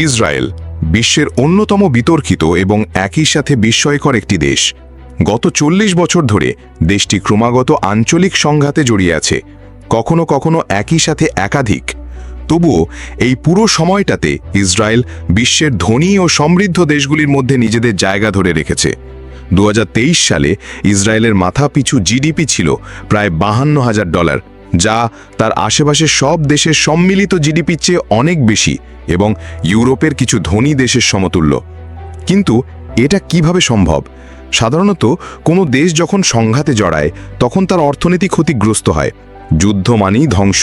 Israel বিশ্বের অন্যতম বিতর্কিত এবং একই সাথে বিস্ময়কর একটি দেশ। গত ৪০ বছর ধরে দেশটি ক্রমাগত আঞ্চলিক সংঘাতে জড়িয়ে আছে, কখনো কখনো একই সাথে একাধিক। তবুও এই পুরো সময়টাতে ইসরায়েল বিশ্বের ধনী ও সমৃদ্ধ দেশগুলির মধ্যে নিজেদের জায়গা ধরে রেখেছে। ২০২৩ সালে ইসরায়েলের মাথাপিছু জিডিপি ছিল প্রায় $৫২,০০০, যা তার আশেপাশের সব দেশের সম্মিলিত জিডিপির চেয়ে অনেক বেশি এবং ইউরোপের কিছু ধনী দেশের সমতুল্য। কিন্তু এটা কিভাবে সম্ভব? সাধারণত কোনো দেশ যখন সংঘাতে জড়ায় তখন তার অর্থনীতি ক্ষতিগ্রস্ত হয়। যুদ্ধ মানেই ধ্বংস,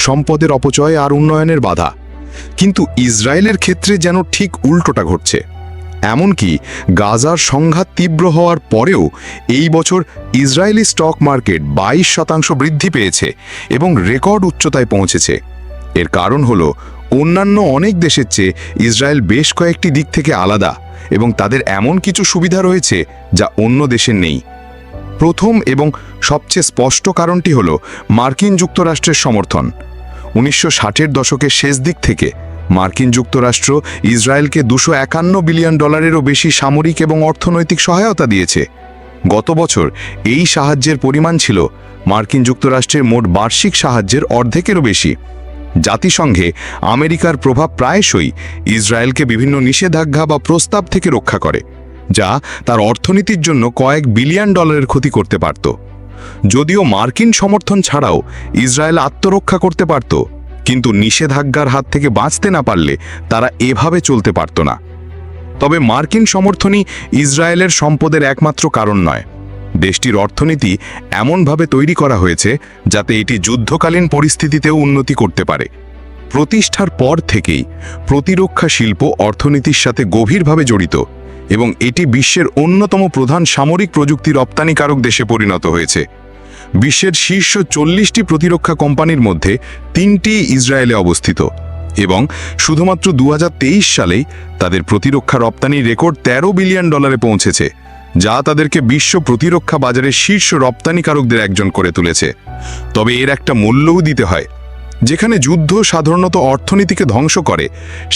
সম্পদের অপচয় আর উন্নয়নের বাধা। কিন্তু ইসরায়েলের ক্ষেত্রে যেন ঠিক উল্টোটা ঘটছে। এমনকি গাজার সংঘাত তীব্র হওয়ার পরেও এই বছর ইসরায়েলি স্টক মার্কেট 22% বৃদ্ধি পেয়েছে এবং রেকর্ড উচ্চতায় পৌঁছেছে। এর কারণ হলো অন্যান্য অনেক দেশের চেয়ে ইসরায়েল বেশ কয়েকটি দিক থেকে আলাদা এবং তাদের এমন কিছু সুবিধা রয়েছে যা অন্য দেশের নেই। প্রথম এবং সবচেয়ে স্পষ্ট কারণটি হলো মার্কিন যুক্তরাষ্ট্রের সমর্থন। 1960-এর দশকের শেষ দিক থেকে মার্কিন যুক্তরাষ্ট্র ইসরায়েলকে $251 বিলিয়নেরও বেশি সামরিক এবং অর্থনৈতিক সহায়তা দিয়েছে। গত বছর এই সাহায্যের পরিমাণ ছিল মার্কিন যুক্তরাষ্ট্রের মোট বার্ষিক সাহায্যের অর্ধেকেরও বেশি। জাতিসংঘে আমেরিকার প্রভাব প্রায়শই ইসরায়েলকে বিভিন্ন নিষেধাজ্ঞা বা প্রস্তাব থেকে রক্ষা করে, যা তার অর্থনীতির জন্য কয়েক বিলিয়ন ডলারের ক্ষতি করতে পারত। যদিও মার্কিন সমর্থন ছাড়াও ইসরায়েল আত্মরক্ষা করতে পারত, কিন্তু নিষেধাজ্ঞার হাত থেকে বাঁচতে না পারলে তারা এভাবে চলতে পারত না। তবে মার্কিন সমর্থনই ইসরায়েলের সম্পদের একমাত্র কারণ নয়। দেশটির অর্থনীতি এমনভাবে তৈরি করা হয়েছে যাতে এটি যুদ্ধকালীন পরিস্থিতিতেও উন্নতি করতে পারে। প্রতিষ্ঠার পর থেকেই প্রতিরক্ষা শিল্প অর্থনীতির সাথে গভীরভাবে জড়িত এবং এটি বিশ্বের অন্যতম প্রধান সামরিক প্রযুক্তি রপ্তানিকারক দেশে পরিণত হয়েছে। বিশ্বের শীর্ষ 40টি প্রতিরক্ষা কোম্পানির মধ্যে 3টি ইসরায়েলে অবস্থিত এবং শুধুমাত্র 2023 সালেই তাদের প্রতিরক্ষা রপ্তানি রেকর্ড $13 বিলিয়ন পৌঁছেছে, যা তাদেরকে বিশ্ব প্রতিরক্ষা বাজারের শীর্ষ রপ্তানিকারকদের একজন করে তুলেছে। তবে এর একটা মূল্যও দিতে হয়। যেখানে যুদ্ধ সাধারণত অর্থনীতিকে ধ্বংস করে,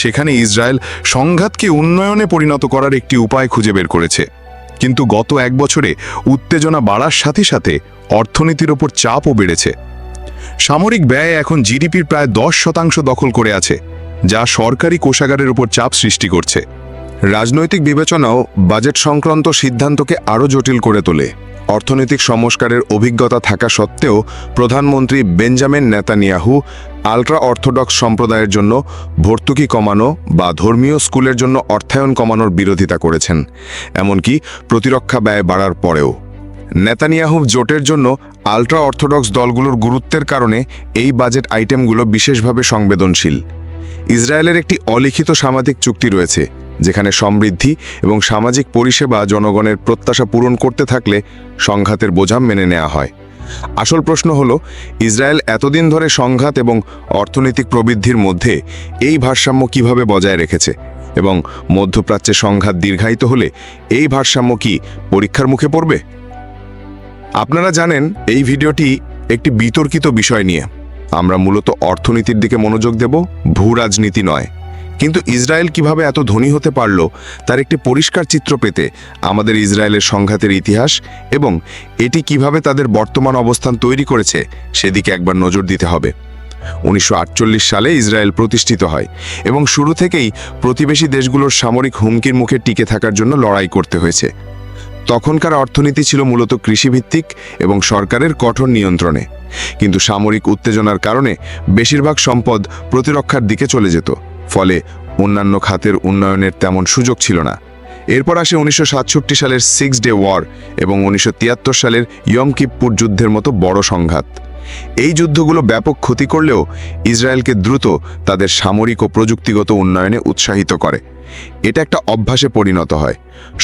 সেখানে ইসরায়েল সংঘাতকে উন্নয়নে পরিণত করার একটি উপায় খুঁজে বের করেছে। কিন্তু গত এক বছরে উত্তেজনা বাড়ার সাথে সাথে অর্থনীতির ওপর চাপও বেড়েছে। সামরিক ব্যয় এখন জিডিপির প্রায় 10% দখল করে আছে, যা সরকারি কোষাগারের উপর চাপ সৃষ্টি করছে। রাজনৈতিক বিবেচনাও বাজেট সংক্রান্ত সিদ্ধান্তকে আরও জটিল করে তোলে। অর্থনৈতিক সংস্কারের অভিজ্ঞতা থাকা সত্ত্বেও প্রধানমন্ত্রী বেঞ্জামিন নেতানিয়াহু আল্ট্রা অর্থোডক্স সম্প্রদায়ের জন্য ভর্তুকি কমানো বা ধর্মীয় স্কুলের জন্য অর্থায়ন কমানোর বিরোধিতা করেছেন, এমনকি প্রতিরক্ষা ব্যয় বাড়ার পরেও। নেতানিয়াহু জোটের জন্য আল্ট্রা অর্থোডক্স দলগুলোর গুরুত্বের কারণে এই বাজেট আইটেমগুলো বিশেষভাবে সংবেদনশীল। ইসরায়েলের একটি অলিখিত সামাজিক চুক্তি রয়েছে, যেখানে সমৃদ্ধি এবং সামাজিক পরিষেবা জনগণের প্রত্যাশা পূরণ করতে থাকলে সংঘাতের বোঝা মেনে নেওয়া হয়। আসল প্রশ্ন হলো, ইসরায়েল এতদিন ধরে সংঘাত এবং অর্থনৈতিক প্রবৃদ্ধির মধ্যে এই ভারসাম্য কিভাবে বজায় রেখেছে, এবং মধ্যপ্রাচ্যে সংঘাত দীর্ঘায়িত হলে এই ভারসাম্য কি পরীক্ষার মুখে পড়বে? আপনারা জানেন, এই ভিডিওটি একটি বিতর্কিত বিষয় নিয়ে। আমরা মূলত অর্থনীতির দিকে মনোযোগ দেব, ভূ রাজনীতি নয়। কিন্তু ইসরায়েল কিভাবে এত ধনী হতে পারল তার একটি পরিষ্কার চিত্র পেতে আমাদের ইসরায়েলের সংঘাতের ইতিহাস এবং এটি কিভাবে তাদের বর্তমান অবস্থান তৈরি করেছে সেদিকে একবার নজর দিতে হবে। 1948 সালে ইসরায়েল প্রতিষ্ঠিত হয় এবং শুরু থেকেই প্রতিবেশী দেশগুলোর সামরিক হুমকির মুখে টিকে থাকার জন্য লড়াই করতে হয়েছে। তখনকার অর্থনীতি ছিল মূলত কৃষিভিত্তিক এবং সরকারের কঠোর নিয়ন্ত্রণে। কিন্তু সামরিক উত্তেজনার কারণে বেশিরভাগ সম্পদ প্রতিরক্ষার দিকে চলে যেত, ফলে অন্যান্য খাতের উন্নয়নের তেমন সুযোগ ছিল না। এরপর আসে 1967 সালের 6 ডে ওয়ার এবং 1973 সালের ইয়ম কিপ্পুর যুদ্ধের মতো বড় সংঘাত। এই যুদ্ধগুলো ব্যাপক ক্ষতি করলেও ইসরায়েলকে দ্রুত তাদের সামরিক ও প্রযুক্তিগত উন্নয়নে উৎসাহিত করে। এটা একটা অভ্যাসে পরিণত হয়।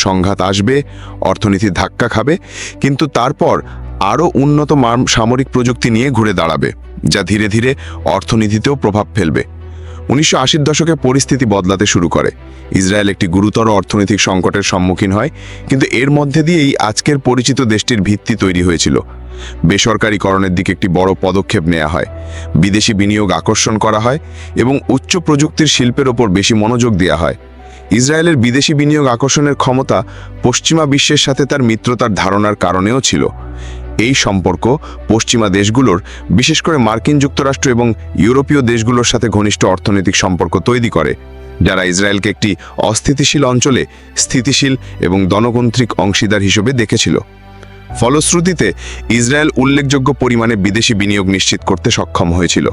সংঘাত আসবে, অর্থনীতি ধাক্কা খাবে, কিন্তু তারপর আরও উন্নত সামরিক প্রযুক্তি নিয়ে ঘুরে দাঁড়াবে, যা ধীরে ধীরে অর্থনীতিতেও প্রভাব ফেলবে। 1980-র দশকে পরিস্থিতি বদলাতে শুরু করে। ইসরায়েল একটি গুরুতর অর্থনৈতিক সংকটের সম্মুখীন হয়, কিন্তু এর মধ্যে দিয়েই আজকের পরিচিত দেশটির ভিত্তি তৈরি হয়েছিল। বেসরকারীকরণের দিকে একটি বড় পদক্ষেপ নেওয়া হয়, বিদেশি বিনিয়োগ আকর্ষণ করা হয় এবং উচ্চ প্রযুক্তির শিল্পের ওপর বেশি মনোযোগ দেওয়া হয়। ইসরায়েলের বিদেশি বিনিয়োগ আকর্ষণের ক্ষমতা পশ্চিমা বিশ্বের সাথে তার মিত্রতার ধারণার কারণেও ছিল। এই সম্পর্ক পশ্চিমা দেশগুলোর, বিশেষ করে মার্কিন যুক্তরাষ্ট্র এবং ইউরোপীয় দেশগুলোর সাথে ঘনিষ্ঠ অর্থনৈতিক সম্পর্ক তৈরি করে, যারা ইসরায়েলকে একটি অস্থিতিশীল অঞ্চলে স্থিতিশীল এবং গণতান্ত্রিক অংশীদার হিসেবে দেখেছিল। ফলশ্রুতিতে ইসরায়েল উল্লেখযোগ্য পরিমাণে বিদেশি বিনিয়োগ নিশ্চিত করতে সক্ষম হয়েছিল।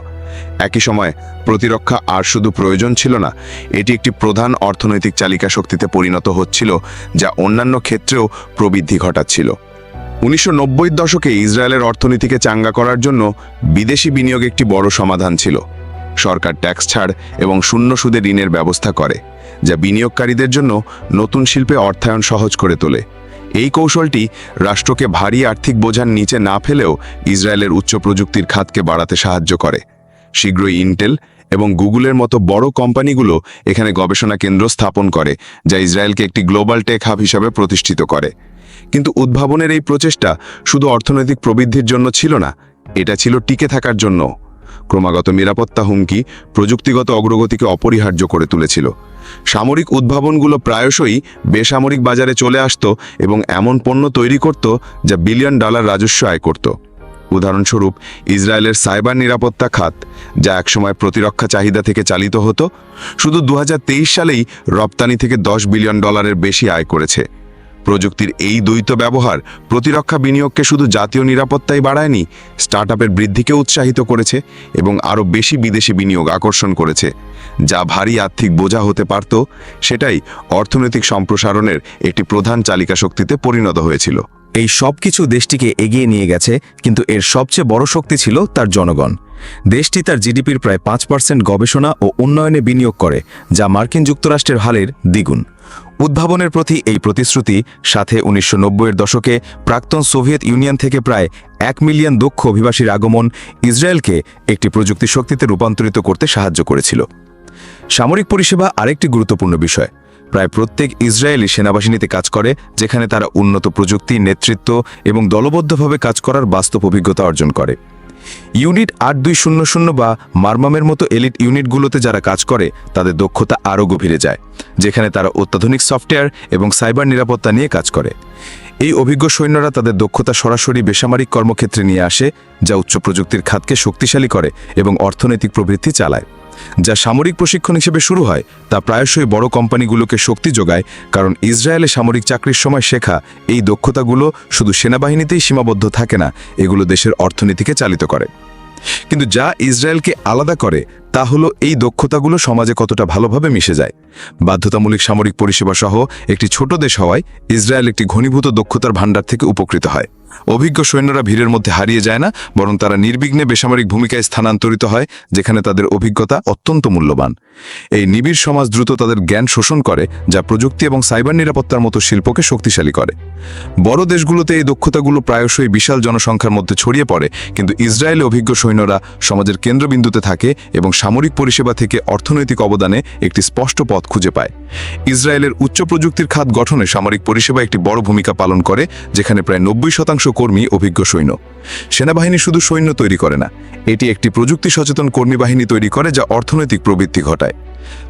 একই সময় প্রতিরক্ষা আর শুধু প্রয়োজন ছিল না, এটি একটি প্রধান অর্থনৈতিক চালিকা শক্তিতে পরিণত হচ্ছিল, যা অন্যান্য ক্ষেত্রেও প্রবৃদ্ধি ঘটাচ্ছিল। 1990-র দশকে ইসরায়েলের অর্থনীতিকে চাঙ্গা করার জন্য বিদেশি বিনিয়োগ একটি বড় সমাধান ছিল। সরকার ট্যাক্স ছাড় এবং শূন্য সুদে ঋণের ব্যবস্থা করে, যা বিনিয়োগকারীদের জন্য নতুন শিল্পে অর্থায়ন সহজ করে তোলে। এই কৌশলটি রাষ্ট্রকে ভারী আর্থিক বোঝার নিচে না ফেলেও ইসরায়েলের উচ্চ প্রযুক্তির খাতকে বাড়াতে সাহায্য করে। শীঘ্রই ইন্টেল এবং গুগলের মতো বড় কোম্পানিগুলো এখানে গবেষণা কেন্দ্র স্থাপন করে, যা ইসরায়েলকে একটি গ্লোবাল টেক হাব হিসাবে প্রতিষ্ঠিত করে। কিন্তু উদ্ভাবনের এই প্রচেষ্টা শুধু অর্থনৈতিক প্রবৃদ্ধির জন্য ছিল না, এটা ছিল টিকে থাকার জন্য। ক্রমাগত নিরাপত্তা হুমকি প্রযুক্তিগত অগ্রগতিকে অপরিহার্য করে তুলেছিল। সামরিক উদ্ভাবনগুলো প্রায়শই বেসামরিক বাজারে চলে আসতো এবং এমন পণ্য তৈরি করত যা বিলিয়ন ডলার রাজস্ব আয় করত। উদাহরণস্বরূপ ইসরায়েলের সাইবার নিরাপত্তা খাত, যা একসময় প্রতিরক্ষা চাহিদা থেকে চালিত হতো, শুধু 2023 সালেই রপ্তানি থেকে $10 বিলিয়ন বেশি আয় করেছে। প্রযুক্তির এই দ্বৈত ব্যবহার প্রতিরক্ষা বিনিয়োগকে শুধু জাতীয় নিরাপত্তাই বাড়ায়নি, স্টার্টআপের বৃদ্ধিকে উৎসাহিত করেছে এবং আরও বেশি বিদেশি বিনিয়োগ আকর্ষণ করেছে। যা ভারী আর্থিক বোঝা হতে পারত, সেটাই অর্থনৈতিক সম্প্রসারণের একটি প্রধান চালিকা শক্তিতে পরিণত হয়েছিল। এই সব কিছু দেশটিকে এগিয়ে নিয়ে গেছে, কিন্তু এর সবচেয়ে বড় শক্তি ছিল তার জনগণ। দেশটি তার জিডিপির প্রায় 5% গবেষণা ও উন্নয়নে বিনিয়োগ করে, যা মার্কিন যুক্তরাষ্ট্রের হারের দ্বিগুণ। উদ্ভাবনের প্রতি এই প্রতিশ্রুতি সাথে 1990-এর দশকে প্রাক্তন সোভিয়েত ইউনিয়ন থেকে প্রায় 1 মিলিয়ন দক্ষ অভিবাসীর আগমন ইসরায়েলকে একটি প্রযুক্তি শক্তিতে রূপান্তরিত করতে সাহায্য করেছিল। সামরিক পরিষেবা আরেকটি গুরুত্বপূর্ণ বিষয়। প্রায় প্রত্যেক ইসরায়েলি সেনাবাহিনীতে কাজ করে, যেখানে তারা উন্নত প্রযুক্তি, নেতৃত্ব এবং দলবদ্ধভাবে কাজ করার বাস্তব অভিজ্ঞতা অর্জন করে। ইউনিট 8200 বা মারমামের মতো এলিট ইউনিটগুলোতে যারা কাজ করে, তাদের দক্ষতা আরও গভীরে যায়, যেখানে তারা অত্যাধুনিক সফটওয়্যার এবং সাইবার নিরাপত্তা নিয়ে কাজ করে। এই অভিজ্ঞ সৈন্যরা তাদের দক্ষতা সরাসরি বেসামরিক কর্মক্ষেত্রে নিয়ে আসে, যা উচ্চ প্রযুক্তির খাতকে শক্তিশালী করে এবং অর্থনৈতিক প্রবৃদ্ধি চালায়। যা সামরিক প্রশিক্ষণ হিসেবে শুরু হয়, তা প্রায়শই বড় কোম্পানিগুলোকে শক্তি যোগায়, কারণ ইসরায়েলে সামরিক চাকরির সময় শেখা এই দক্ষতাগুলো শুধু সেনাবাহিনীতেই সীমাবদ্ধ থাকে না, এগুলো দেশের অর্থনীতিকে চালিত করে। কিন্তু যা ইসরায়েলকে আলাদা করে তা হলো এই দক্ষতাগুলো সমাজে কতটা ভালোভাবে মিশে যায়। বাধ্যতামূলক সামরিক পরিষেবা সহ একটি ছোট দেশ হওয়ায় ইসরায়েল একটি ঘনীভূত দক্ষতার ভাণ্ডার থেকে উপকৃত হয়। অভিজ্ঞ সৈন্যরা ভিড়ের মধ্যে হারিয়ে যায় না, বরং তারা নির্বিঘ্নে বেসামরিক ভূমিকায় স্থানান্তরিত হয়, যেখানে তাদের অভিজ্ঞতা অত্যন্ত মূল্যবান। এই নিবিড় সমাজ দ্রুত তাদের জ্ঞান শোষণ করে, যা প্রযুক্তি এবং সাইবার নিরাপত্তার মতো শিল্পকে শক্তিশালী করে। বড় দেশগুলোতে এই দক্ষতাগুলো প্রায়শই বিশাল জনসংখ্যার মধ্যে ছড়িয়ে পড়ে, কিন্তু ইসরায়েলে অভিজ্ঞ সৈন্যরা সমাজের কেন্দ্রবিন্দুতে থাকে এবং সামরিক পরিষেবা থেকে অর্থনৈতিক অবদানে একটি স্পষ্ট পথ খুঁজে পায়। ইসরায়েলের উচ্চ প্রযুক্তির খাত গঠনে সামরিক পরিষেবা একটি বড় ভূমিকা পালন করে, যেখানে প্রায় 90% কর্মী অভিজ্ঞ সৈন্য। সেনাবাহিনী শুধু সৈন্য তৈরি করে না, এটি একটি প্রযুক্তি সচেতন কর্মী বাহিনী তৈরি করে, যা অর্থনৈতিক প্রবৃদ্ধি ঘটায়।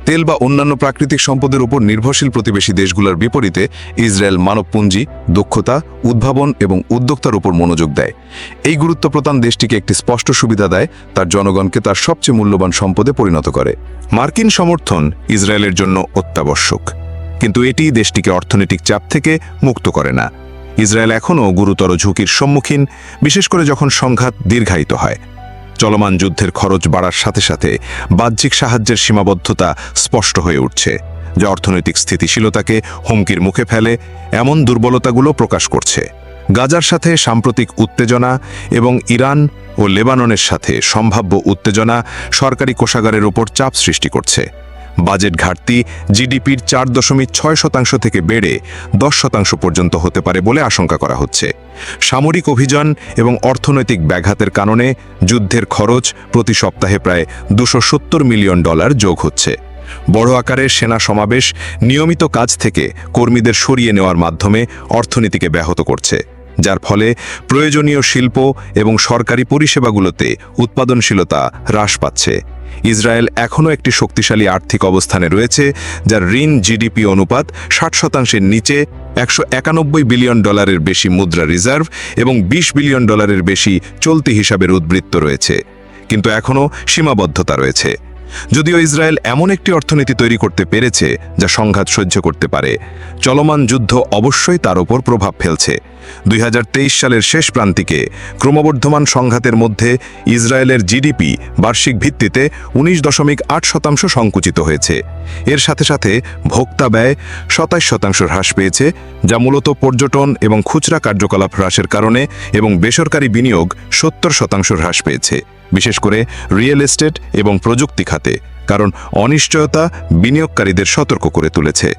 তেল বা অন্যান্য প্রাকৃতিক সম্পদের উপর নির্ভরশীল প্রতিবেশী দেশগুলোর বিপরীতে ইসরায়েল মানবপুঞ্জি, দক্ষতা, উদ্ভাবন এবং উদ্যোক্তার উপর মনোযোগ দেয়। এই গুরুত্ব প্রদান দেশটিকে একটি স্পষ্ট সুবিধা দেয়, তার জনগণকে তার সবচেয়ে মূল্যবান সম্পদে পরিণত করে। মার্কিন সমর্থন ইসরায়েলের জন্য অত্যাবশ্যক, কিন্তু এটি দেশটিকে অর্থনৈতিক চাপ থেকে মুক্ত করে না। ইসরায়েল এখনও গুরুতর ঝুঁকির সম্মুখীন, বিশেষ করে যখন সংঘাত দীর্ঘায়িত হয়। চলমান যুদ্ধের খরচ বাড়ার সাথে সাথে বাহ্যিক সাহায্যের সীমাবদ্ধতা স্পষ্ট হয়ে উঠছে, যা অর্থনৈতিক স্থিতিশীলতাকে হুমকির মুখে ফেলে। এমন দুর্বলতাগুলো প্রকাশ করছে গাজার সাথে সাম্প্রতিক উত্তেজনা এবং ইরান ও লেবাননের সাথে সম্ভাব্য উত্তেজনা সরকারি কোষাগারের ওপর চাপ সৃষ্টি করছে। বাজেট ঘাটতি জিডিপির 4.6% থেকে বেড়ে 10% পর্যন্ত হতে পারে বলে আশঙ্কা করা হচ্ছে। সামরিক অভিযান এবং অর্থনৈতিক ব্যাঘাতের কারণে যুদ্ধের খরচ প্রতি সপ্তাহে প্রায় $270 মিলিয়ন যোগ হচ্ছে। বড় আকারের সেনা সমাবেশ নিয়মিত কাজ থেকে কর্মীদের সরিয়ে নেওয়ার মাধ্যমে অর্থনীতিকে ব্যাহত করছে, যার ফলে প্রয়োজনীয় শিল্প এবং সরকারি পরিষেবাগুলোতে উৎপাদনশীলতা হ্রাস পাচ্ছে। ইসরায়েল এখনও একটি শক্তিশালী আর্থিক অবস্থানে রয়েছে, যার ঋণ জিডিপি অনুপাত 60%-এর নিচে, $191 বিলিয়ন বেশি মুদ্রা রিজার্ভ এবং $20 বিলিয়ন বেশি চলতি হিসাবের উদ্বৃত্ত রয়েছে। কিন্তু এখনও সীমাবদ্ধতা রয়েছে। যদিও ইসরায়েল এমন একটি অর্থনীতি তৈরি করতে পেরেছে যা সংঘাত সহ্য করতে পারে, চলমান যুদ্ধ অবশ্যই তার ওপর প্রভাব ফেলছে। 2023 সালের শেষ প্রান্তিকে ক্রমবর্ধমান সংঘাতের মধ্যে ইসরায়েলের জিডিপি বার্ষিক ভিত্তিতে 19.8% সংকুচিত হয়েছে। এর সাথে সাথে ভোক্তা ব্যয় 27% হ্রাস পেয়েছে, যা মূলত পর্যটন এবং খুচরা কার্যকলাপ হ্রাসের কারণে, এবং বেসরকারি বিনিয়োগ 70% হ্রাস পেয়েছে, বিশেষ করে রিয়েল এস্টেট এবং প্রযুক্তি খাতে, কারণ অনিশ্চয়তা বিনিয়োগকারীদের সতর্ক করে তুলেছে।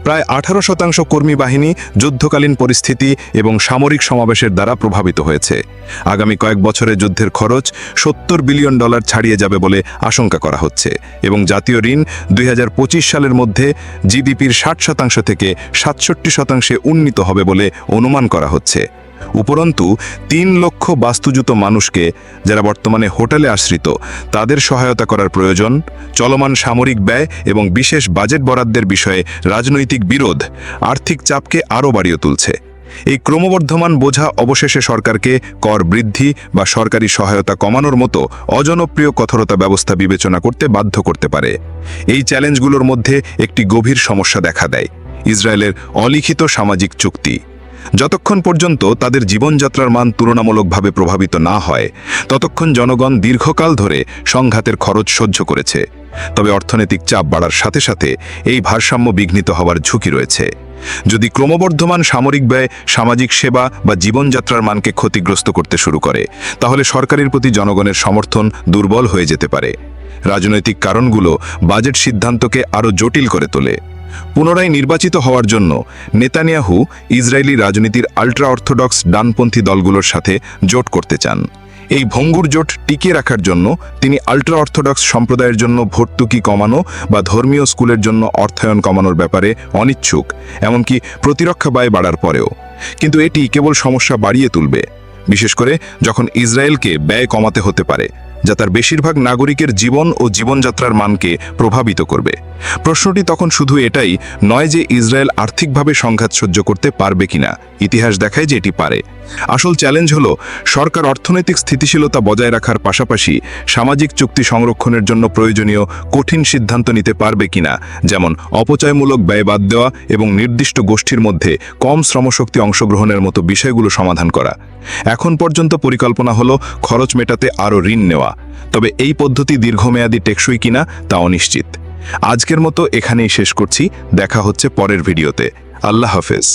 প্রায় 18% কর্মী বাহিনী যুদ্ধকালীন পরিস্থিতি এবং সামরিক সমাবেশের দ্বারা প্রভাবিত হয়েছে। আগামী কয়েক বছরে যুদ্ধের খরচ $70 বিলিয়ন ছাড়িয়ে যাবে বলে আশঙ্কা করা হচ্ছে, এবং জাতীয় ঋণ 2025 সালের মধ্যে জিডিপির 60% থেকে 67%-এ উন্নীত হবে বলে অনুমান করা হচ্ছে। উপরন্তু 3 লক্ষ বাস্তুচ্যুত মানুষকে, যারা বর্তমানে হোটেলে আশ্রিত, তাদের সহায়তা করার প্রয়োজন। চলমান সামরিক ব্যয় এবং বিশেষ বাজেট বরাদ্দের বিষয়ে রাজনৈতিক বিরোধ আর্থিক চাপকে আরও বাড়িয়ে তুলছে। এই ক্রমবর্ধমান বোঝা অবশেষে সরকারকে কর বৃদ্ধি বা সরকারি সহায়তা কমানোর মতো অজনপ্রিয় কঠোরতা ব্যবস্থা বিবেচনা করতে বাধ্য করতে পারে। এই চ্যালেঞ্জগুলোর মধ্যে একটি গভীর সমস্যা দেখা দেয়: ইসরায়েলের অলিখিত সামাজিক চুক্তি। যতক্ষণ পর্যন্ত তাদের জীবনযাত্রার মান তুলনামূলকভাবে প্রভাবিত না হয়, ততক্ষণ জনগণ দীর্ঘকাল ধরে সংঘাতের খরচ সহ্য করেছে। তবে অর্থনৈতিক চাপ বাড়ার সাথে সাথে এই ভারসাম্য বিঘ্নিত হওয়ার ঝুঁকি রয়েছে। যদি ক্রমবর্ধমান সামরিক ব্যয় সামাজিক সেবা বা জীবনযাত্রার মানকে ক্ষতিগ্রস্ত করতে শুরু করে, তাহলে সরকারের প্রতি জনগণের সমর্থন দুর্বল হয়ে যেতে পারে। রাজনৈতিক কারণগুলো বাজেট সিদ্ধান্তকে আরও জটিল করে তোলে। পুনরায় নির্বাচিত হওয়ার জন্য নেতানিয়াহু ইসরায়েলি রাজনীতির আল্ট্রা অর্থোডক্স ডানপন্থী দলগুলোর সাথে জোট করতে চান। এই ভঙ্গুর জোট টিকিয়ে রাখার জন্য তিনি আল্ট্রা অর্থোডক্স সম্প্রদায়ের জন্য ভর্তুকি কমানো বা ধর্মীয় স্কুলের জন্য অর্থায়ন কমানোর ব্যাপারে অনিচ্ছুক, এমনকি প্রতিরক্ষা ব্যয় বাড়ার পরেও। কিন্তু এটি কেবল সমস্যা বাড়িয়ে তুলবে, বিশেষ করে যখন ইসরায়েলকে ব্যয় কমাতে হতে পারে, যা তার বেশিরভাগ নাগরিকের জীবন ও জীবনযাত্রার মানকে প্রভাবিত করবে। প্রশ্নটি তখন শুধু এটাই নয় যে ইসরায়েল আর্থিকভাবে সংঘাত সহ্য করতে পারবে কিনা। ইতিহাস দেখায় যে এটি পারে। আসল চ্যালেঞ্জ হলো সরকার অর্থনৈতিক স্থিতিশীলতা বজায় রাখার পাশাপাশি সামাজিক চুক্তি সংরক্ষণের জন্য প্রয়োজনীয় কঠিন সিদ্ধান্ত নিতে পারবে কিনা, যেমন অপচয়মূলক ব্যয় বাদ দেওয়া এবং নির্দিষ্ট গোষ্ঠীর মধ্যে কম শ্রমশক্তি অংশগ্রহণের মতো বিষয়গুলো সমাধান করা। এখন পর্যন্ত পরিকল্পনা হলো খরচ মেটাতে আরও ঋণ নেওয়া, তবে এই পদ্ধতি দীর্ঘমেয়াদী টেকসই কিনা তা অনিশ্চিত। আজকের মতো এখানেই শেষ করছি। দেখা হচ্ছে পরের ভিডিওতে। আল্লাহ হাফেজ।